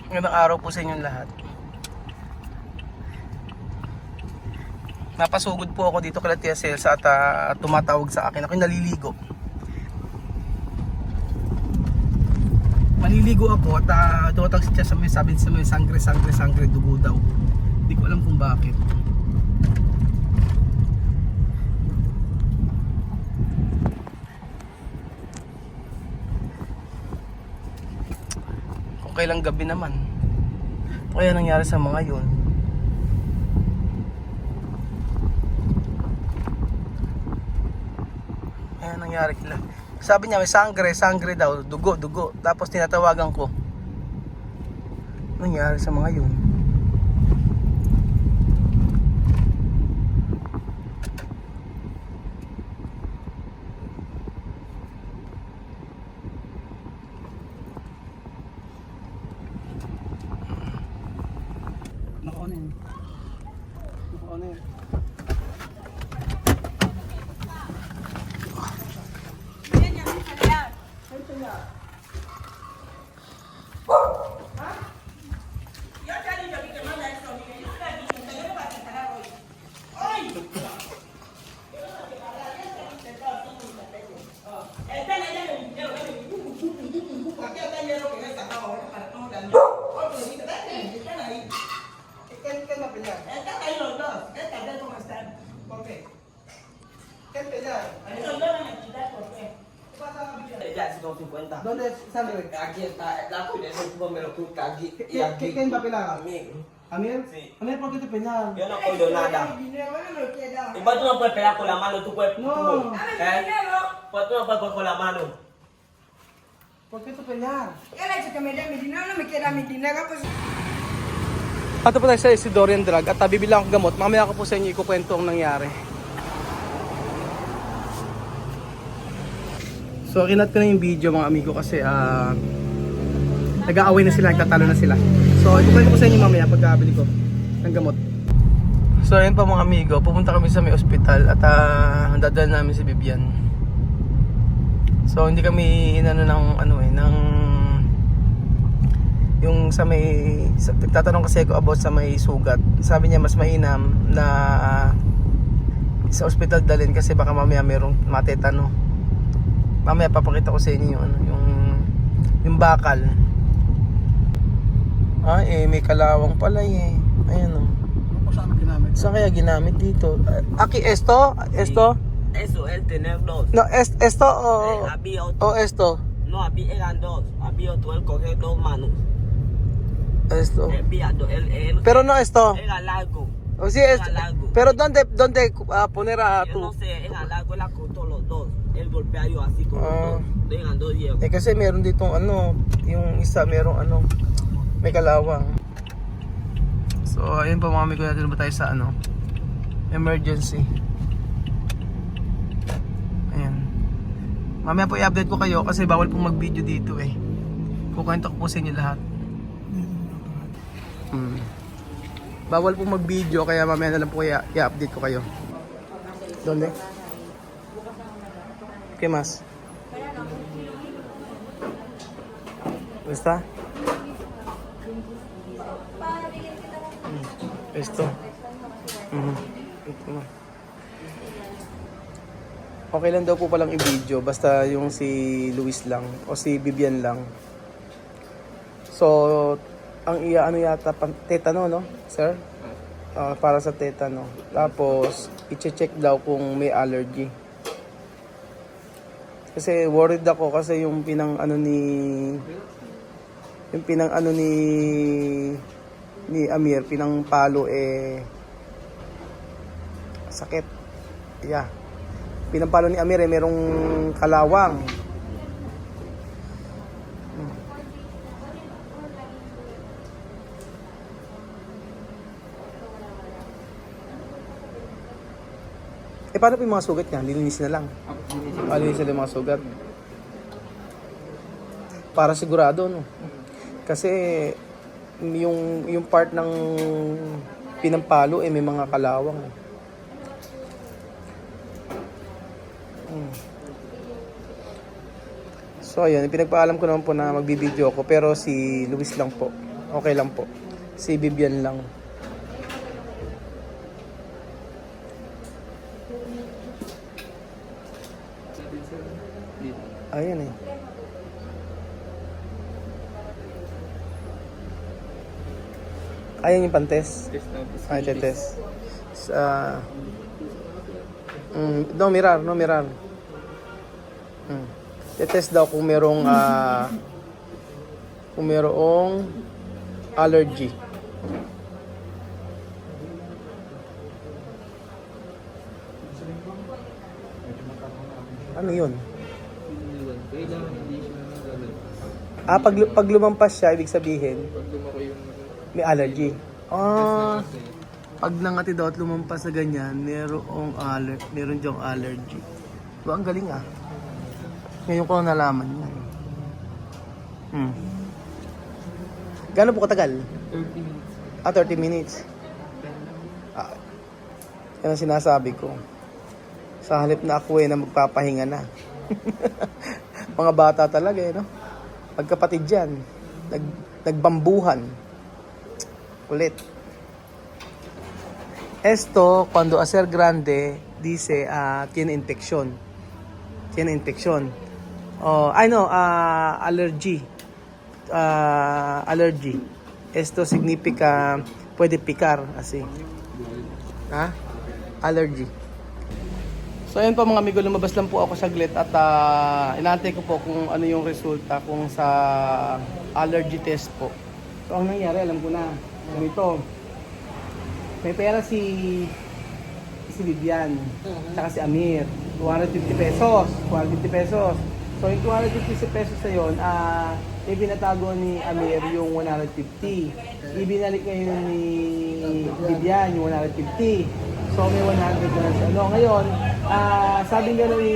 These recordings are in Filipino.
Magandang araw po sa inyong lahat. Napasugod po ako dito kay Tia Celsa at tumatawag sa akin. Ako'y naliligo. Maliligo ako at tumatawag siya sa may sabi sa may sangre, dugo daw. Hindi ko alam kung bakit. Kung kailang gabi naman. Ano kaya nangyari sa mga yun? Ayan nangyari kila. Sabi niya may sangre daw, dugo. Tapos tinatawagan ko. Ano nangyari sa mga yun? Nakaon yun. ¿Dónde sale? Aquí está, la cuida es un número que aquí y aquí. ¿Quién va a pelar? Amir. ¿Amir? Sí. Amir, ¿por qué te peñaron? Yo no cuido nada. Igual tú no puedes pegar con la mano, tú puedes. No. Pues tú no puedes coger con la mano. ¿Por qué te peñaron? Yo le he dicho que me dé mi dinero, no me quiera mi dinero, pues... Ato po tayo sa Isidorian Drug at bibili ako gamot. Mamaya ko po sa inyo ikukwento ang nangyari. So kinat ko na yung video mga amigo kasi nag-aaway na sila, nagtatalo na sila. So ikukwento ko sa inyo mamaya pagkabili ko ng gamot. So ayun pa mga amigo, pupunta kami sa may ospital at dadalhin namin si Vivian. So hindi kami inano ng yung sa may tatanong kasi ako about sa may sugat. Sabi niya mas mainam na sa ospital dalhin kasi baka mamaya merong matetano. Mamaya papakita ko sa inyo yung bakal. May kalawang pala eh. Ayun Saan ginamit? Saan kaya ginamit dito? Aquí esto? Eso es tener dos. No, esto o Había otro. esto? No, había, eran dos. Había otro, él cogió dos manos. Esto. Él Pero no esto. era largo. O sí, es, largo. pero ¿dónde poner a Yo tu? no sé, era largo, él acostó los dos. Él golpea yo así con los Ah. dos. Eran dos viejos. Kasi meron ditong yung isa merong may kalawang. So ayun pa mga amigo natin ba tayo sa emergency. Ayan. Mamaya po i-update ko kayo kasi bawal pong mag-video dito eh. Kukwento ko po sa inyo lahat. Bawal pong mag-video kaya mamaya na lang po i-update ko kayo. Donde? ¿Qué más? ¿Está? Esto. Ito na. Okay lang daw po palang i-video basta yung si Luis lang o si Vivian lang. So, ang yata tetano, no, sir? Para sa tetano. Tapos, i-check daw kung may allergy. Kasi worried ako kasi yung pinang ni Amir, pinang palo sakit. Yeah. Pinang palo ni Amir merong kalawang. Paano po yung mga sugat niya? Linisin na lang. Linisin na yung mga sugat. Para sigurado, no? Kasi yung part ng pinampalo may mga kalawang. So ayun, pinagpaalam ko naman po na magbibideo ako pero si Luis lang po. Okay lang po. Si Vivian lang. Ayan eh. Ayan yung pantes. Ay, tetes. Sa... no mirar, no mirar. Tetest daw kung merong allergy. Ano yun? Pag lumampas siya, ibig sabihin, may allergy. Pag nangati daw at lumampas na ganyan, meron diyang allergy. So, ang galing ah. Ngayon ko lang nalaman yan. Gano'n po katagal? 30 minutes. 30 minutes. Yan ang sinasabi ko. Sa halip na ako na magpapahinga na. Mga bata talaga no? Magkapatid yan. Nagbambuhan. Ulit. Esto, cuando hacer grande, dice, tiene infección. Tiene infección. Allergy. Allergy. Esto significa puede picar, así. Allergy. So ayun po mga amigo, lumabas lang po ako saglit at inaantay ko po kung ano yung resulta kung sa allergy test po. So ang nangyari, alam ko na. Ganito. May pera si Vivian, tsaka si Amir. 250 pesos. 250 pesos. So yung 250 pesos na yun, ibinatago ni Amir yung 150. Ibinalik ngayon ni Vivian yung 150. So may 100 na siya. Ngayon, sabi nga ni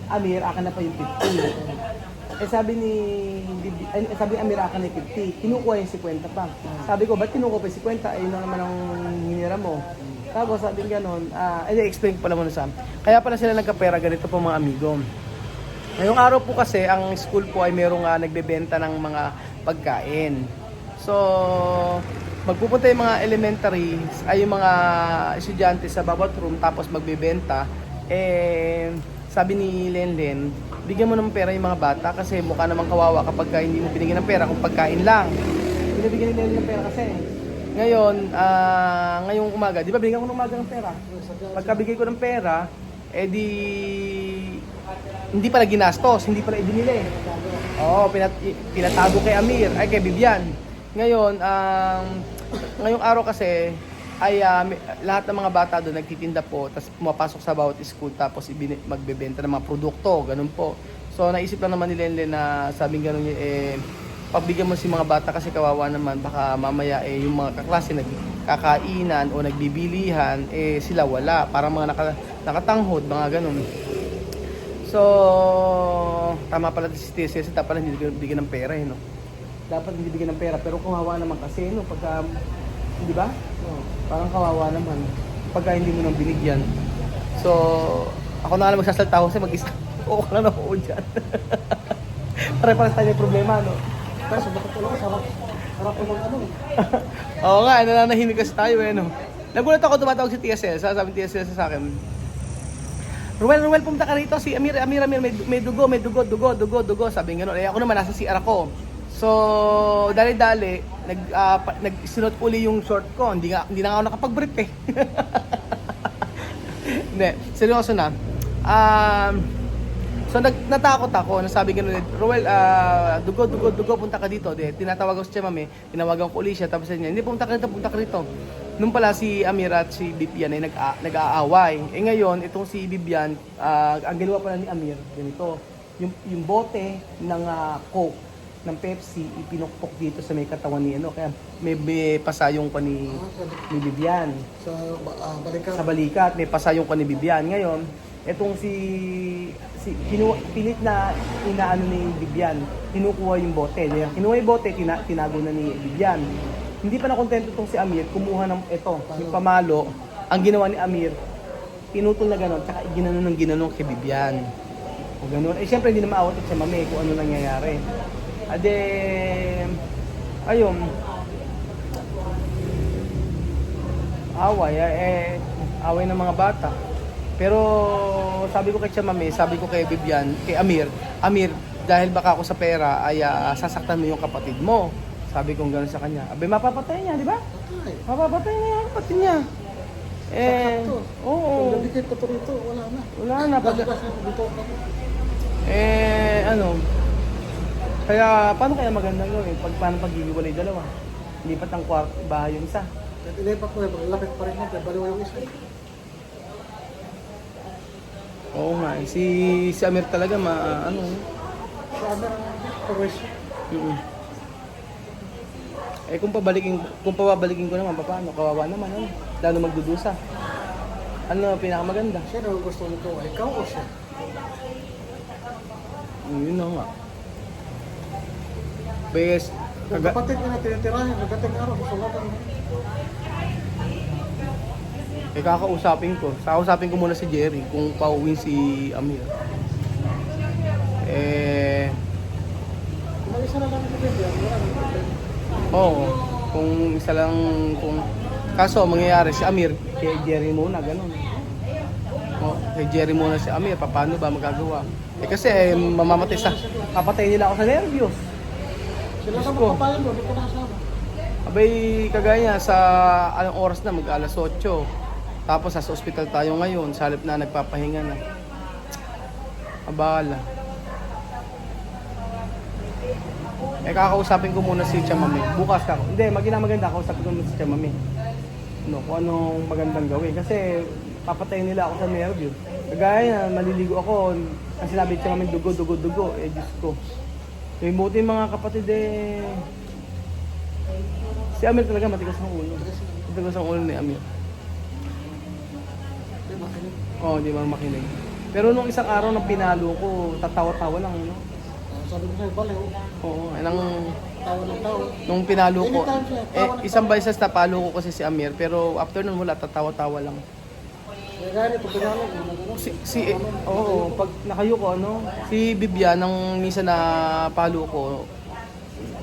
Amir, akin na pa yung 50. Sabi ni Amir, akin na yung 50. Kinukuha yung 50 pa. Sabi ko, ba't kinukuha pa yung 50? Ayun na naman ang hinira mo. Tapos sabi gano'n, explain ko pala muna sa kaya pala sila nagkapera ganito po mga amigo. Ngayong araw po kasi, ang school po ay merong nagbebenta ng mga pagkain. So, magpupunta yung mga elementary, ay yung mga estudyante sa bawat room, tapos magbebenta. Sabi ni Lenlen, bigyan mo ng pera yung mga bata kasi mukha namang kawawa kapag hindi mo binigyan ng pera kung pagkain lang. Binibigyan ni Lenlen ng pera kasi. Ngayon, ngayong umaga, di ba binigyan ko ng umaga ng pera? Pagkabigay ko ng pera, hindi pala ginastos, hindi pala ibinili. Pinatago kay Amir, ay kay Vivian. Ngayon, ngayong araw kasi, ay lahat ng mga bata doon nagtitinda po, tapos pumapasok sa bawat school, tapos magbebenta ng mga produkto, ganun po. So, naisip lang naman ni Lenlen na sabing ganun pagbigyan mo si mga bata kasi kawawa naman, baka mamaya yung mga kaklase nagkakainan o nagbibilihan, sila wala, para mga nakatanghod, mga ganun. So, tama pala si TSS, dapat hindi bigyan ng pera no? Dapat hindi bigyan ng pera, pero kawawa naman kasi pagka, di ba? Parang kawawa naman pagka hindi mo nang binigyan. So, ako na lang magsasalta kasi mag-isa. Oo ka na ako dyan. Pare-pares tayo may problema, no? Pero bakit talaga sarap mo ano? Oo nga, nananahimik kasi tayo no? Nagulat ako, tumatawag si TSL. Sabi ni TSL sa akin, Ruel, pumunta ka rito. Si Amir, may dugo. Sabi nga ako naman, nasa CR ako. So, dali-dali, nagsunod uli yung short ko. Hindi na ako nakapag-brief eh. Hindi, seryoso na. So natakot ako, nasabi gano'n, Ruel, dugo, punta ka dito. Tinatawag ko si Chamame, tinawagan ko ulit siya, tapos niya, hindi, punta ka rito. Nung pala si Amir at si Vivian ay nag-aaway. Ngayon, itong si Vivian, ang ginawa pala ni Amir, ganito, yung bote ng Coke, ng Pepsi, ipinukpok dito sa may katawan ni kaya may pasayong pa ni Vivian. Balikat. Sa balikat, may pasayong pa ni Vivian. Ngayon, etong pilit na inaano ni Vivian, kinukuha yung bote. Kinuha yung bote, tinago na ni Vivian. Hindi pa na kontento itong si Amir, kumuha ng yung pamalo. Ang ginawa ni Amir, pinutol na gano'n, tsaka ginanon kay Vivian. O gano'n. Siyempre hindi na maawat at siya mami kung ano nangyayari. ayun, away, away ng mga bata. Pero sabi ko kay Chamame, sabi ko kay Vivian, kay Amir, dahil baka ako sa pera ay sasaktan mo yung kapatid mo. Sabi ko gano'n sa kanya. Abay, mapapatay niya, di ba? Mapapatay niya yung kapatid niya. Oo. Dikit ko rito, wala na. Wala na. Dito ako. Ano, kaya paano kaya magandang gawin? Paano paghihiwalay dalawa? Lipat ang kwarto, bahay yung isa. Ilipat ko, lapit pa rin natin, baliwa yung isa. Oo nga, si Amir talaga ano. Sabi ang pagwesyo. Kung pababalikin ko naman, paano? Kawawa naman, ano? Lalo magdudusa. Ano pinakamaganda? Siya daw gusto nito, ikaw o siya? Yun na nga. Bes, Kung kapatid niya na tinitirahin, nagating araw, susulatan mo. Kakausapin ko muna si Jerry kung pauwin si Amir. Kung isa na lang ito, wala na problema. Oo, kung isa lang, kaso mangyayari si Amir, kay Jerry muna, ganun. Kay Jerry muna si Amir, paano ba magagawa? Kasi mamamatay papatay nila ako sa nervyos. Sila Diyos na ko. magpapayan mo, di ko nasama. Abay, kagaya sa anong oras na, mag-alas 8. Tapos sa ospital tayo ngayon, sa halip na nagpapahinga na. Abala. Kakausapin ko muna si Chamame. Bukas ako. Hindi, maganda, kausapin ko muna si Chamame. Kung anong magandang gawin. Kasi papatayin nila ako sa nervyo. Kagaya na, maliligo ako. Ang sinabi ni Chamame, dugo. Diyos ko. Yung buti mga kapatid si Amir talaga matigas ang ulo. Matigas ang ulo ni Amir. Di makinig. Oo, di man makinig. Pero nung isang araw nang pinalo ko, tatawa-tawa lang, Sabi ko sa'yo, baliw. Oo, Tawa ng tao. nung pinalo ko, Anytime siya, tawa ng isang beses napalo ko kasi si Amir, pero after nun wala, tatawa-tawa lang. Kaya gaya nito, pinalo ko. Pag nakayuko, si Vivian, nang minsan na palo ko,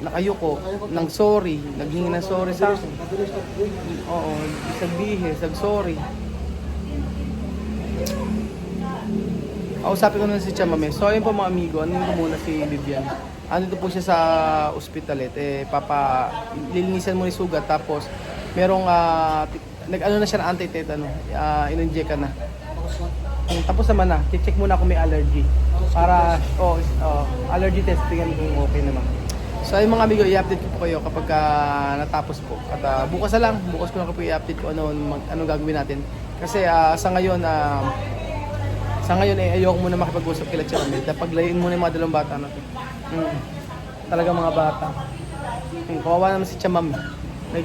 nakayuko, ng sorry, naghingi ng sorry sa akin. Mabilis na big. Oo, sagbihis, sorry. Kausapin ko na si Chamame. So ayun po mga amigo, ano ko muna si Vivian. Andito po siya sa ospital lilinisan mo yung sugat tapos merong nag-ano na siya ng anti-tetano, in-inject ka na. Tapos naman na, check muna kung may allergy. Para allergy test tingnan kung okay naman. So ayun mga amigo, i-update ko po kayo kapag natapos po. At bukas ko lang po i-update ko ano gagawin natin. Kasi sa ngayon ayoko muna makipag-usap kila Chamame. Paglayin muna yung mga dalawang bata natin. Talaga mga bata. Kawawa naman si Chamame.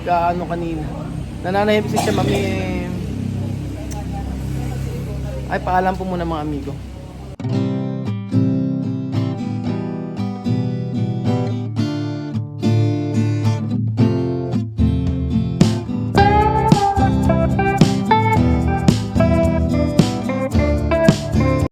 Kanina. Nananahimik si Chamame. Ay, paalam po muna mga amigo.